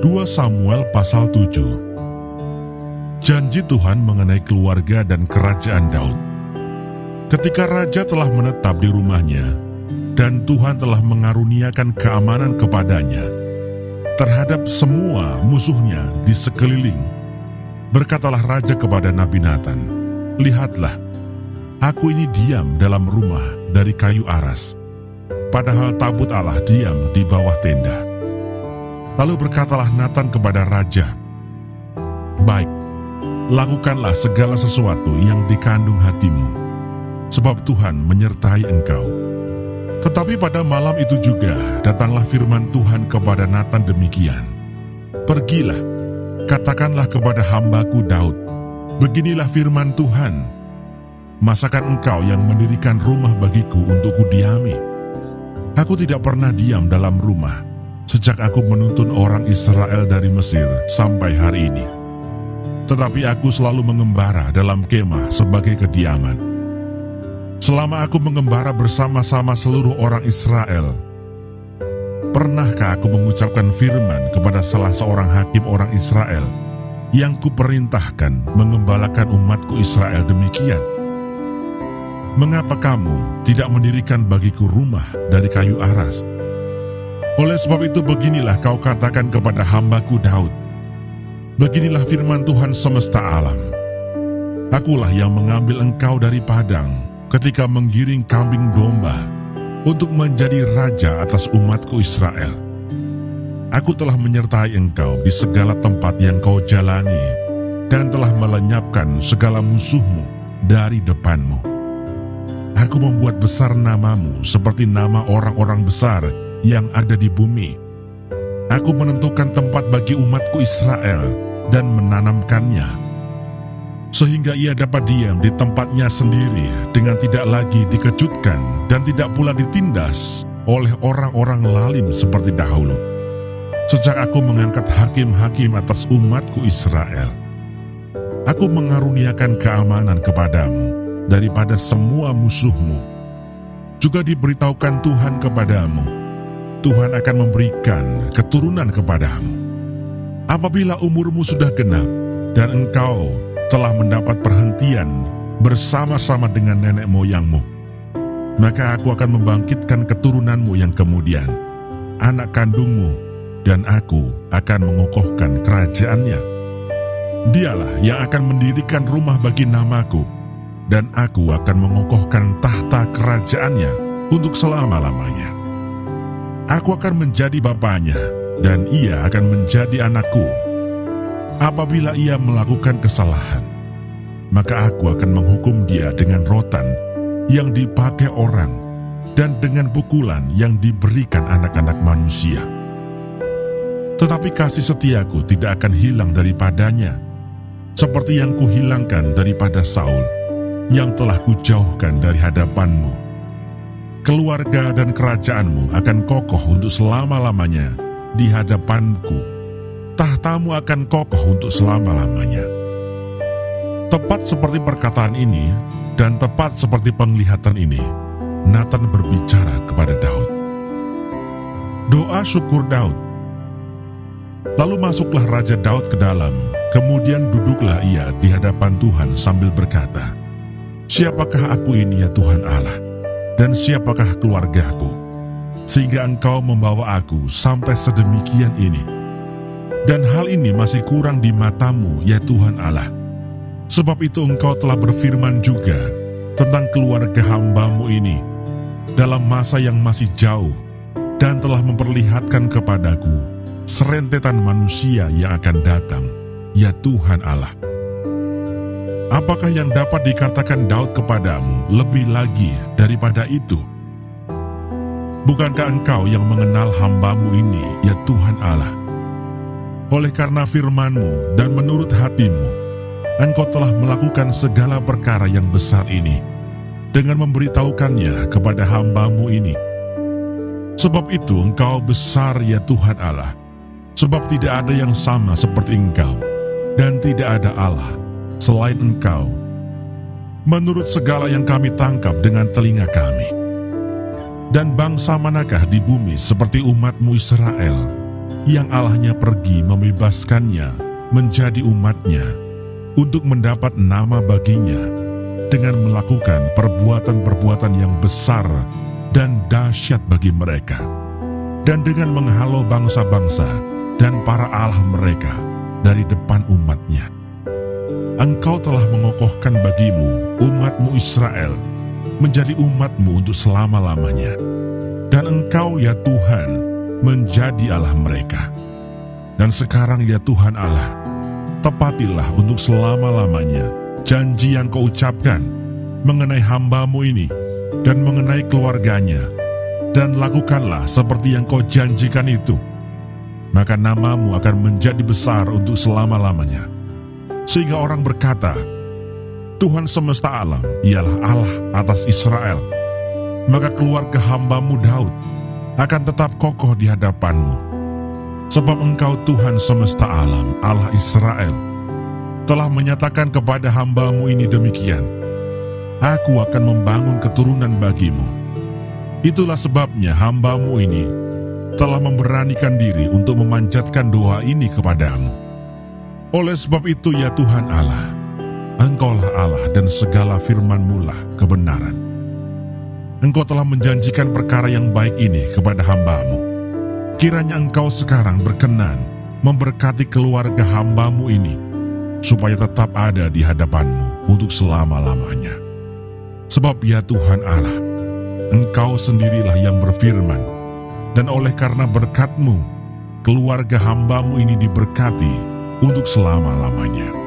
2 Samuel pasal 7. Janji Tuhan mengenai keluarga dan kerajaan Daud. Ketika raja telah menetap di rumahnya, dan Tuhan telah mengaruniakan keamanan kepadanya terhadap semua musuhnya di sekeliling, berkatalah raja kepada Nabi Natan, "Lihatlah, aku ini diam dalam rumah dari kayu aras, padahal tabut Allah diam di bawah tenda." Lalu berkatalah Natan kepada raja, "Baik, lakukanlah segala sesuatu yang dikandung hatimu, sebab Tuhan menyertai engkau." Tetapi pada malam itu juga datanglah firman Tuhan kepada Natan demikian, "Pergilah, katakanlah kepada hambaku Daud, beginilah firman Tuhan, masakan engkau yang mendirikan rumah bagiku untuk kudiami? Aku tidak pernah diam dalam rumah sejak aku menuntun orang Israel dari Mesir sampai hari ini. Tetapi aku selalu mengembara dalam kemah sebagai kediaman. Selama aku mengembara bersama-sama seluruh orang Israel, pernahkah aku mengucapkan firman kepada salah seorang hakim orang Israel yang kuperintahkan mengembalakan umatku Israel demikian? Mengapa kamu tidak mendirikan bagiku rumah dari kayu aras? Oleh sebab itu beginilah kau katakan kepada hambaku Daud, beginilah firman Tuhan semesta alam. Akulah yang mengambil engkau dari padang ketika menggiring kambing domba untuk menjadi raja atas umatku Israel. Aku telah menyertai engkau di segala tempat yang kau jalani dan telah melenyapkan segala musuhmu dari depanmu. Aku membuat besar namamu seperti nama orang-orang besar yang ada di bumi. Aku menentukan tempat bagi umatku Israel dan menanamkannya, sehingga ia dapat diam di tempatnya sendiri dengan tidak lagi dikejutkan dan tidak pula ditindas oleh orang-orang lalim seperti dahulu. Sejak aku mengangkat hakim-hakim atas umatku Israel, aku mengaruniakan keamanan kepadamu daripada semua musuhmu. Juga diberitahukan Tuhan kepadamu, Tuhan akan memberikan keturunan kepadamu. Apabila umurmu sudah genap dan engkau telah mendapat perhentian bersama-sama dengan nenek moyangmu, maka aku akan membangkitkan keturunanmu yang kemudian, anak kandungmu, dan aku akan mengokohkan kerajaannya. Dialah yang akan mendirikan rumah bagi namaku, dan aku akan mengokohkan tahta kerajaannya untuk selama-lamanya. Aku akan menjadi bapaknya, dan ia akan menjadi anakku. Apabila ia melakukan kesalahan, maka aku akan menghukum dia dengan rotan yang dipakai orang dan dengan pukulan yang diberikan anak-anak manusia. Tetapi kasih setiaku tidak akan hilang daripadanya, seperti yang kuhilangkan daripada Saul, yang telah kujauhkan dari hadapanmu. Keluarga dan kerajaanmu akan kokoh untuk selama-lamanya di hadapanku. Tahtamu akan kokoh untuk selama-lamanya." Tepat seperti perkataan ini dan tepat seperti penglihatan ini, Natan berbicara kepada Daud. Doa syukur Daud. Lalu masuklah Raja Daud ke dalam, kemudian duduklah ia di hadapan Tuhan sambil berkata, "Siapakah aku ini ya Tuhan Allah? Dan siapakah keluargaku, sehingga engkau membawa aku sampai sedemikian ini? Dan hal ini masih kurang di matamu, ya Tuhan Allah. Sebab itu engkau telah berfirman juga tentang keluarga hambamu ini dalam masa yang masih jauh, dan telah memperlihatkan kepadaku serentetan manusia yang akan datang, ya Tuhan Allah. Apakah yang dapat dikatakan Daud kepadamu lebih lagi daripada itu? Bukankah engkau yang mengenal hambamu ini, ya Tuhan Allah? Oleh karena firman-Mu dan menurut hati-Mu, engkau telah melakukan segala perkara yang besar ini, dengan memberitahukannya kepada hambamu ini. Sebab itu engkau besar, ya Tuhan Allah, sebab tidak ada yang sama seperti engkau, dan tidak ada Allah selain engkau. Menurut segala yang kami tangkap dengan telinga kami. Dan bangsa manakah di bumi seperti umat-Mu Israel, yang Allahnya pergi membebaskannya menjadi umatnya untuk mendapat nama baginya dengan melakukan perbuatan-perbuatan yang besar dan dahsyat bagi mereka, dan dengan menghalau bangsa-bangsa dan para allah mereka dari depan umatnya. Engkau telah mengokohkan bagimu umatmu Israel menjadi umatmu untuk selama-lamanya. Dan Engkau ya Tuhan menjadi Allah mereka. Dan sekarang ya Tuhan Allah, tepatilah untuk selama-lamanya janji yang Kau ucapkan mengenai hamba-Mu ini dan mengenai keluarganya, dan lakukanlah seperti yang Kau janjikan itu. Maka nama-Mu akan menjadi besar untuk selama-lamanya, sehingga orang berkata, Tuhan semesta alam ialah Allah atas Israel. Maka keluarga hamba-Mu Daud akan tetap kokoh di hadapan-Mu. Sebab Engkau Tuhan semesta alam, Allah Israel, telah menyatakan kepada hamba-Mu ini demikian, Aku akan membangun keturunan bagimu. Itulah sebabnya hamba-Mu ini telah memberanikan diri untuk memanjatkan doa ini kepadamu. Oleh sebab itu ya Tuhan Allah, Engkaulah Allah dan segala firman-Mu lah kebenaran. Engkau telah menjanjikan perkara yang baik ini kepada hamba-Mu. Kiranya Engkau sekarang berkenan memberkati keluarga hamba-Mu ini, supaya tetap ada di hadapan-Mu untuk selama-lamanya. Sebab ya Tuhan Allah, Engkau sendirilah yang berfirman, dan oleh karena berkat-Mu, keluarga hamba-Mu ini diberkati untuk selama-lamanya.